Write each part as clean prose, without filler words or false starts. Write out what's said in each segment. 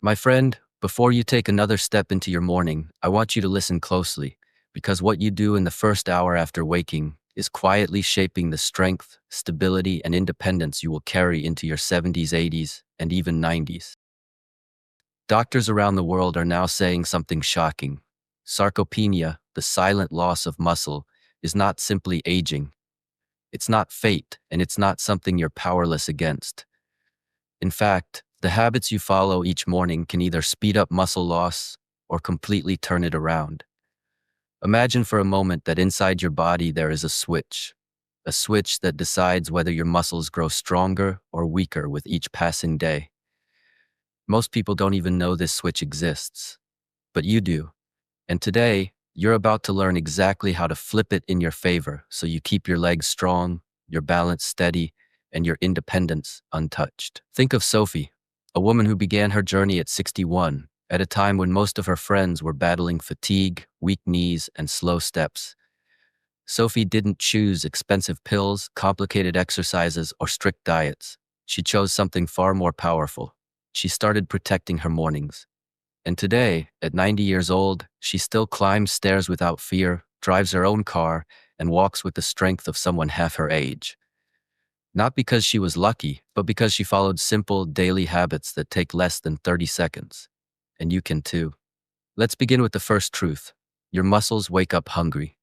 My friend, before you take another step into your morning, I want you to listen closely, because what you do in the first hour after waking is quietly shaping the strength, stability, and independence you will carry into your 70s, 80s, and even 90s. Doctors around the world are now saying something shocking. Sarcopenia, the silent loss of muscle, is not simply aging. It's not fate, and it's not something you're powerless against. In fact, the habits you follow each morning can either speed up muscle loss or completely turn it around. Imagine for a moment that inside your body there is a switch that decides whether your muscles grow stronger or weaker with each passing day. Most people don't even know this switch exists, but you do. And today, you're about to learn exactly how to flip it in your favor so you keep your legs strong, your balance steady, and your independence untouched. Think of Sophie, a woman who began her journey at 61, at a time when most of her friends were battling fatigue, weak knees, and slow steps. Sophie didn't choose expensive pills, complicated exercises, or strict diets. She chose something far more powerful. She started protecting her mornings. And today, at 90 years old, she still climbs stairs without fear, drives her own car, and walks with the strength of someone half her age. Not because she was lucky, but because she followed simple, daily habits that take less than 30 seconds. And you can too. Let's begin with the first truth. Your muscles wake up hungry.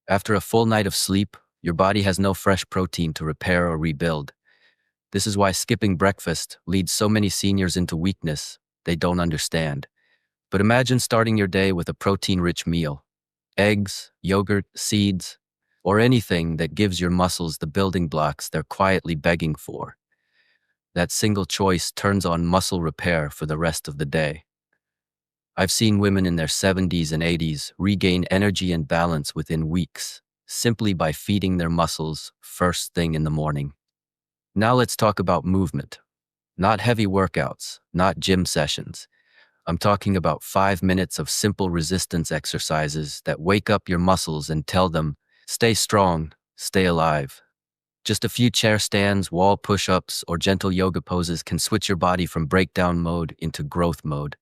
After a full night of sleep, your body has no fresh protein to repair or rebuild. This is why skipping breakfast leads so many seniors into weakness they don't understand. But imagine starting your day with a protein-rich meal. Eggs, yogurt, seeds, or anything that gives your muscles the building blocks they're quietly begging for. That single choice turns on muscle repair for the rest of the day. I've seen women in their 70s and 80s regain energy and balance within weeks, simply by feeding their muscles first thing in the morning. Now let's talk about movement. Not heavy workouts, not gym sessions. I'm talking about 5 minutes of simple resistance exercises that wake up your muscles and tell them, stay strong, stay alive. Just a few chair stands, wall push-ups, or gentle yoga poses can switch your body from breakdown mode into growth mode.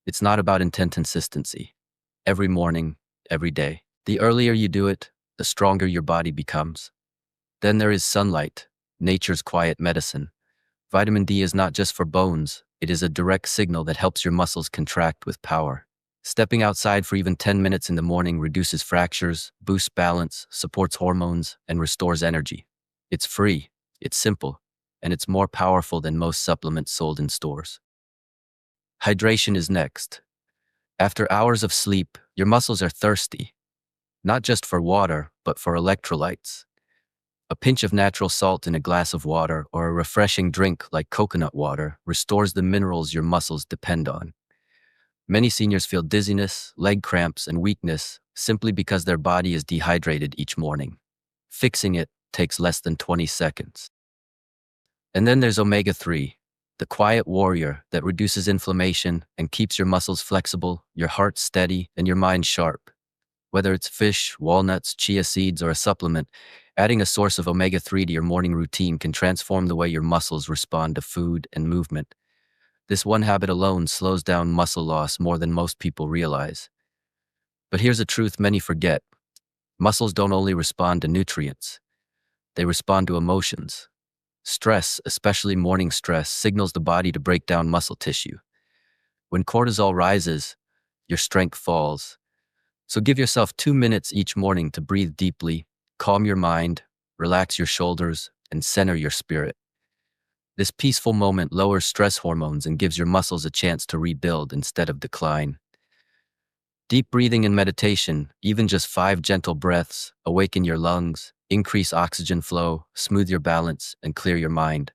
It's not about intense consistency. Every morning, every day. The earlier you do it, the stronger your body becomes. Then there is sunlight, nature's quiet medicine. Vitamin D is not just for bones, it is a direct signal that helps your muscles contract with power. Stepping outside for even 10 minutes in the morning reduces fractures, boosts balance, supports hormones, and restores energy. It's free, it's simple, and it's more powerful than most supplements sold in stores. Hydration is next. After hours of sleep, your muscles are thirsty, not just for water, but for electrolytes. A pinch of natural salt in a glass of water or a refreshing drink like coconut water restores the minerals your muscles depend on. Many seniors feel dizziness, leg cramps, and weakness simply because their body is dehydrated each morning. Fixing it takes less than 20 seconds. And then there's omega-3, the quiet warrior that reduces inflammation and keeps your muscles flexible, your heart steady, and your mind sharp. Whether it's fish, walnuts, chia seeds, or a supplement, adding a source of omega-3 to your morning routine can transform the way your muscles respond to food and movement. This one habit alone slows down muscle loss more than most people realize. But here's a truth many forget. Muscles don't only respond to nutrients. They respond to emotions. Stress, especially morning stress, signals the body to break down muscle tissue. When cortisol rises, your strength falls. So give yourself 2 minutes each morning to breathe deeply, calm your mind, relax your shoulders, and center your spirit. This peaceful moment lowers stress hormones and gives your muscles a chance to rebuild instead of decline. Deep breathing and meditation, even just 5 gentle breaths, awaken your lungs, increase oxygen flow, smooth your balance, and clear your mind.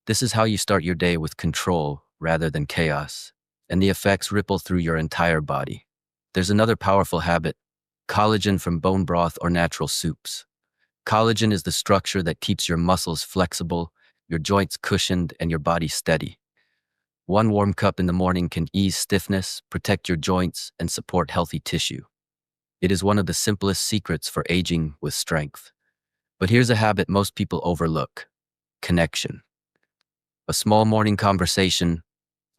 This is how you start your day with control rather than chaos, and the effects ripple through your entire body. There's another powerful habit: collagen from bone broth or natural soups. Collagen is the structure that keeps your muscles flexible, your joints cushioned, and your body steady. One warm cup in the morning can ease stiffness, protect your joints, and support healthy tissue. It is one of the simplest secrets for aging with strength. But here's a habit most people overlook: connection. A small morning conversation,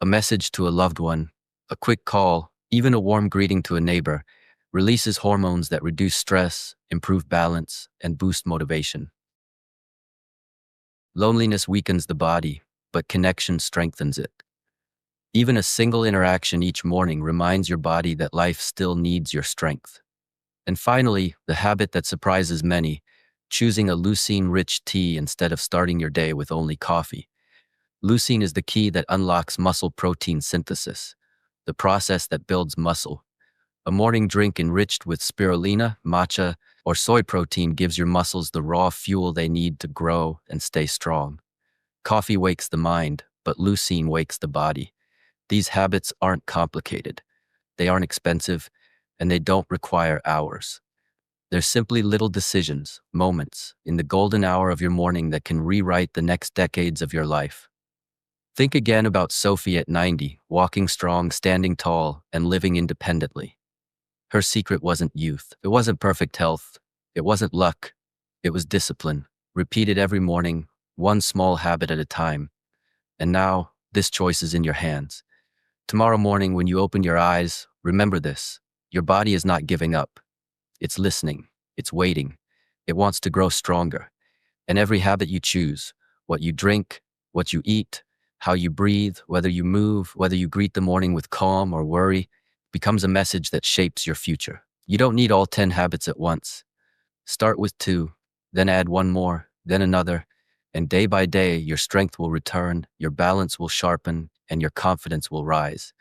A message to a loved one, a quick call, even a warm greeting to a neighbor releases hormones that reduce stress, improve balance, and boost motivation. Loneliness weakens the body, but connection strengthens it. Even a single interaction each morning reminds your body that life still needs your strength. And finally, the habit that surprises many, choosing a leucine-rich tea instead of starting your day with only coffee. Leucine is the key that unlocks muscle protein synthesis, the process that builds muscle. A morning drink enriched with spirulina, matcha, or soy protein gives your muscles the raw fuel they need to grow and stay strong. Coffee wakes the mind, but leucine wakes the body. These habits aren't complicated. They aren't expensive, and they don't require hours. They're simply little decisions, moments, in the golden hour of your morning that can rewrite the next decades of your life. Think again about Sophie at 90, walking strong, standing tall, and living independently. Her secret wasn't youth. It wasn't perfect health. It wasn't luck. It was discipline, repeated every morning, one small habit at a time. And now, this choice is in your hands. Tomorrow morning, when you open your eyes, remember this. Your body is not giving up. It's listening. It's waiting. It wants to grow stronger. And every habit you choose, what you drink, what you eat, how you breathe, whether you move, whether you greet the morning with calm or worry, becomes a message that shapes your future. You don't need all 10 habits at once. Start with 2, then add one more, then another, and day by day, your strength will return, your balance will sharpen, and your confidence will rise.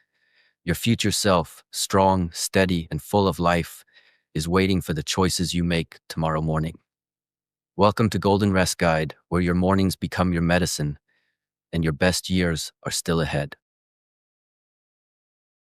Your future self, strong, steady, and full of life, is waiting for the choices you make tomorrow morning. Welcome to Golden Rest Guide, where your mornings become your medicine and your best years are still ahead.